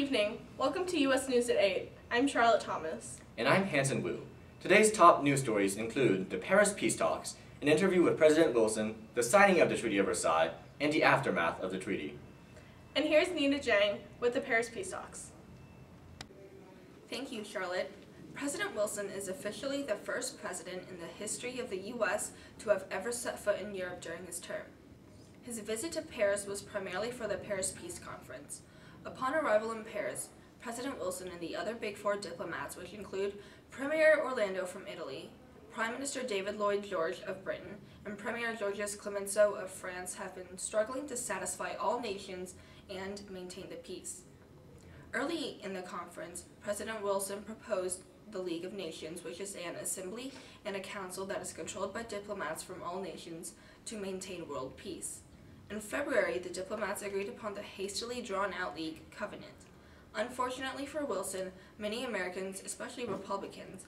evening. Welcome to U.S. News at 8. I'm Charlotte Thomas. And I'm Hanson Wu. Today's top news stories include the Paris peace talks, an interview with President Wilson, the signing of the Treaty of Versailles, and the aftermath of the treaty. And here's Jang with the Paris peace talks. Thank you, Charlotte. President Wilson is officially the first president in the history of the U.S. to have ever set foot in Europe during his term. His visit to Paris was primarily for the Paris Peace Conference. Upon arrival in Paris, President Wilson and the other Big Four diplomats, which include Premier Orlando from Italy, Prime Minister David Lloyd George of Britain, and Premier Georges Clemenceau of France, have been struggling to satisfy all nations and maintain the peace. Early in the conference, President Wilson proposed the League of Nations, which is an assembly and a council that is controlled by diplomats from all nations to maintain world peace. In February, the diplomats agreed upon the hastily drawn-out League Covenant. Unfortunately for Wilson, many Americans, especially Republicans,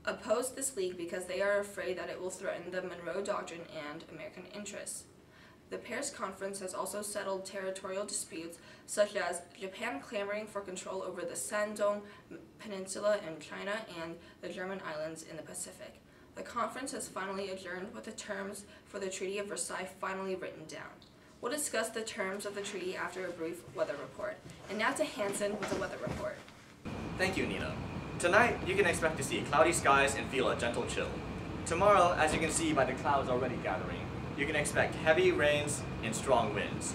opposed this league because they are afraid that it will threaten the Monroe Doctrine and American interests. The Paris Conference has also settled territorial disputes, such as Japan clamoring for control over the Shandong Peninsula in China and the German islands in the Pacific. The conference has finally adjourned with the terms for the Treaty of Versailles finally written down. We'll discuss the terms of the treaty after a brief weather report. And now to Hanson with the weather report. Thank you, Nina. Tonight, you can expect to see cloudy skies and feel a gentle chill. Tomorrow, as you can see by the clouds already gathering, you can expect heavy rains and strong winds.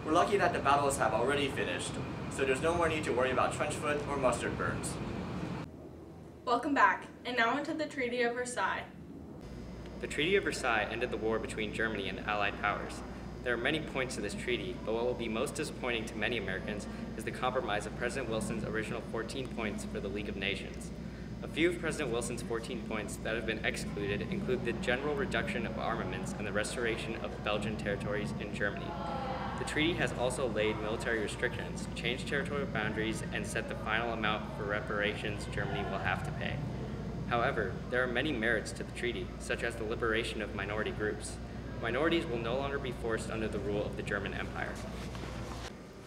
We're lucky that the battles have already finished, so there's no more need to worry about trench foot or mustard burns. Welcome back, and now into the Treaty of Versailles. The Treaty of Versailles ended the war between Germany and Allied powers. There are many points to this treaty, but what will be most disappointing to many Americans is the compromise of President Wilson's original 14 points for the League of Nations. A few of President Wilson's 14 points that have been excluded include the general reduction of armaments and the restoration of Belgian territories in Germany. The treaty has also laid military restrictions, changed territorial boundaries, and set the final amount for reparations Germany will have to pay. However, there are many merits to the treaty, such as the liberation of minority groups. Minorities will no longer be forced under the rule of the German Empire.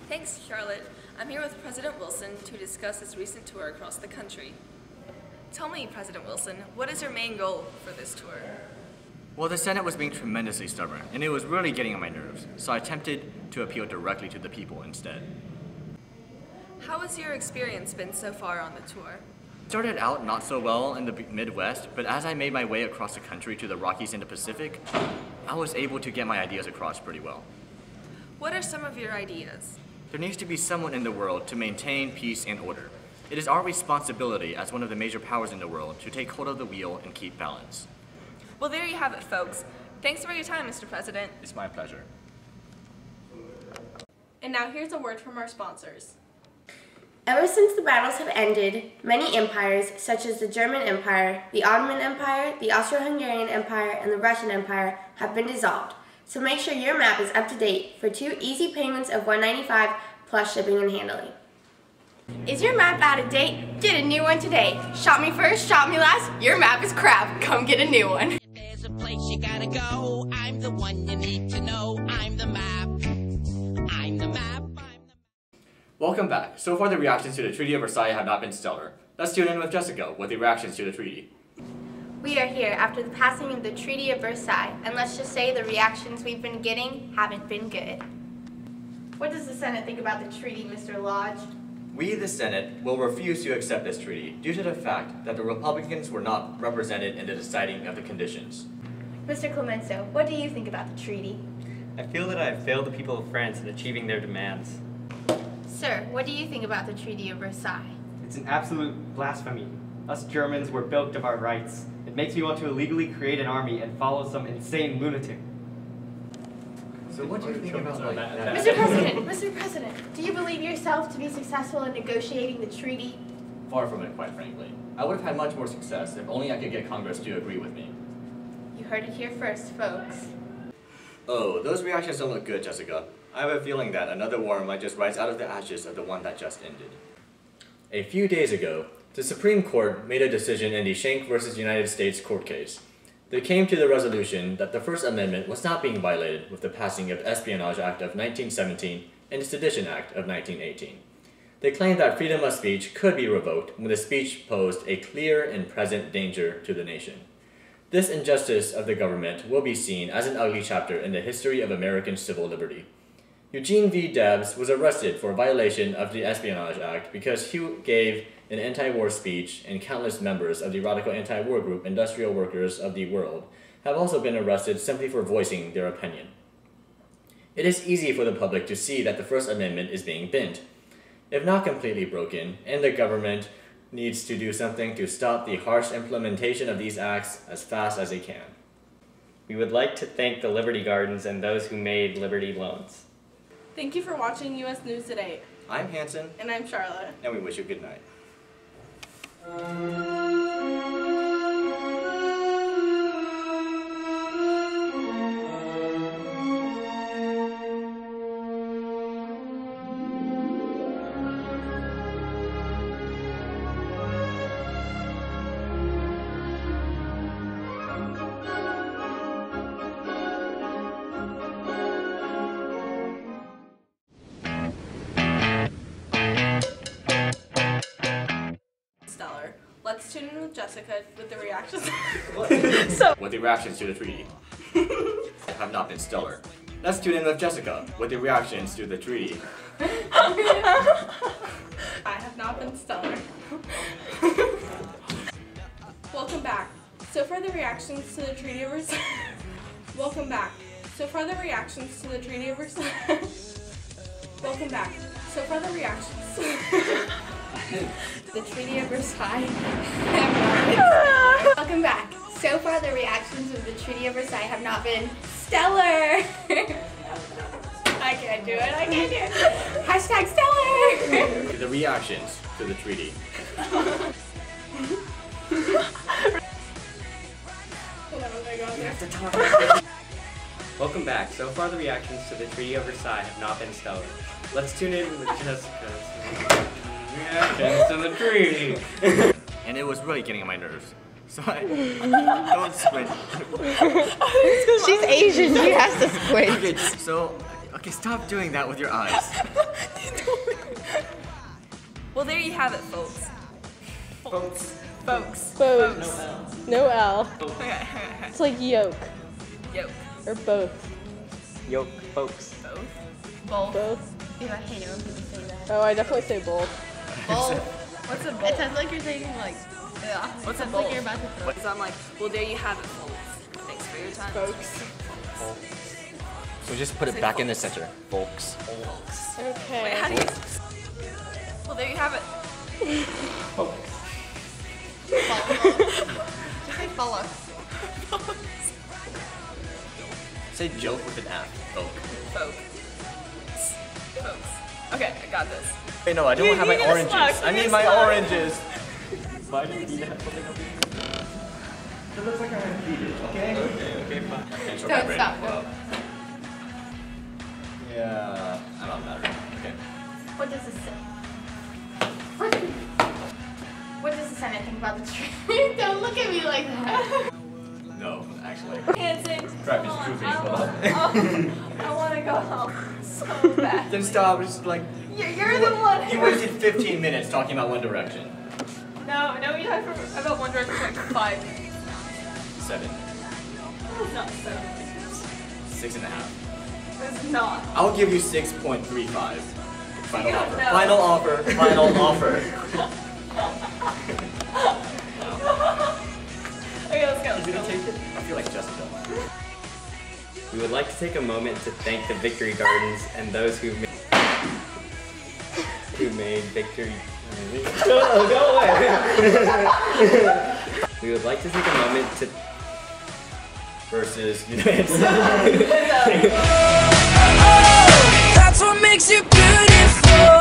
Thanks, Charlotte. I'm here with President Wilson to discuss his recent tour across the country. Tell me, President Wilson, what is your main goal for this tour? Well, the Senate was being tremendously stubborn, and it was really getting on my nerves, so I attempted to appeal directly to the people instead. How has your experience been so far on the tour? Started out not so well in the Midwest, but as I made my way across the country to the Rockies and the Pacific, I was able to get my ideas across pretty well. What are some of your ideas? There needs to be someone in the world to maintain peace and order. It is our responsibility as one of the major powers in the world to take hold of the wheel and keep balance. Well, there you have it, folks. Thanks for your time, Mr. President. It's my pleasure. And now here's a word from our sponsors. Ever since the battles have ended, many empires, such as the German Empire, the Ottoman Empire, the Austro-Hungarian Empire, and the Russian Empire, have been dissolved. So make sure your map is up to date for 2 easy payments of $195 plus shipping and handling. Is your map out of date? Get a new one today. Shop me first, shop me last. Your map is crap. Come get a new one. If there's a place you gotta go, I'm the one you need to know. I'm the map. I'm the map. Welcome back. So far the reactions to the Treaty of Versailles have not been stellar. Let's tune in with Jessica with the reactions to the treaty. We are here after the passing of the Treaty of Versailles, and let's just say the reactions we've been getting haven't been good. What does the Senate think about the treaty, Mr. Lodge? We, the Senate, will refuse to accept this treaty due to the fact that the Republicans were not represented in the deciding of the conditions. Mr. Clemenceau, what do you think about the treaty? I feel that I have failed the people of France in achieving their demands. Sir, what do you think about the Treaty of Versailles? It's an absolute blasphemy. Us Germans were bilked of our rights. It makes me want to illegally create an army and follow some insane lunatic. So what do you think about that? Mr. President, do you believe yourself to be successful in negotiating the treaty? Far from it, quite frankly. I would have had much more success if only I could get Congress to agree with me. You heard it here first, folks. Oh, those reactions don't look good, Jessica. I have a feeling that another war might just rise out of the ashes of the one that just ended. A few days ago, the Supreme Court made a decision in the Shank versus United States court case. They came to the resolution that the First Amendment was not being violated with the passing of the Espionage Act of 1917 and the Sedition Act of 1918. They claimed that freedom of speech could be revoked when the speech posed a clear and present danger to the nation. This injustice of the government will be seen as an ugly chapter in the history of American civil liberty. Eugene V. Debs was arrested for violation of the Espionage Act because he gave an anti-war speech, and countless members of the radical anti-war group Industrial Workers of the World have also been arrested simply for voicing their opinion. It is easy for the public to see that the First Amendment is being bent, if not completely broken, and the government needs to do something to stop the harsh implementation of these acts as fast as they can. We would like to thank the Liberty Gardens and those who made Liberty loans. Thank you for watching U.S. News Today. I'm Hanson. And I'm Charlotte. And we wish you good night. Let's tune in with Jessica with the reactions. With the reactions to the treaty have not been stellar. Let's tune in with Jessica with the reactions to the treaty. I have not been stellar. Welcome back. So far the reactions to the Treaty of Versailles. Welcome back. So far the reactions to the Treaty of Versailles. Welcome back. So far the reactions to The Treaty of Versailles. Welcome back. So far, the reactions of the Treaty of Versailles have not been stellar. I can't do it. I can't do it. Hashtag stellar. The reactions to the treaty. You have to talk. Welcome back. So far, the reactions to the Treaty of Versailles have not been stellar. Let's tune in with Jessica's reactions to the treaty. And it was really getting on my nerves. So I don't squint. She's Asian, she has to squint. Okay, so, stop doing that with your eyes. Well, there you have it, folks. Folks. No L. Okay. It's like yolk. Yolk. Or both. Yoke, folks. Both. Both. Ew, I hate it when people say that. Oh, I definitely say both. What's a bowl? It sounds like you're saying like, Yeah. What's a sounds bowl? like you're about to throw. So I'm like, well, there you have it, folks. Thanks for your time. Folks. So just put it back in the center, folks. Okay. Wait, how do you? Well, there you have it. Just say follow. Say joke with an F, folk. Folks. Okay, I got this. Wait, no, I don't have my oranges. I need my oranges. Why do you need to have something up here? It looks like I have heated, okay? Okay, fine. Don't stop. No. Yeah, I'm not mad. Okay. What does this say? What does this say anything about the tree? Don't look at me like that. No, actually. Hanson. Crap is drooping. I want to go home so bad. Then stop, just like... You're the one. You wasted 15 minutes talking about One Direction. No, we talked about One Direction for like 5 minutes. 7. It's not 7. 6.5. It's not. I'll give you 6.35. Final You don't offer. know. Final offer. Final offer. Okay, let's go. You gonna take it? I feel like Jessica. We would like to take a moment to thank the Victory Gardens and those who made Victory. Go away. We would like to take a moment to versus United States. That's what makes you beautiful.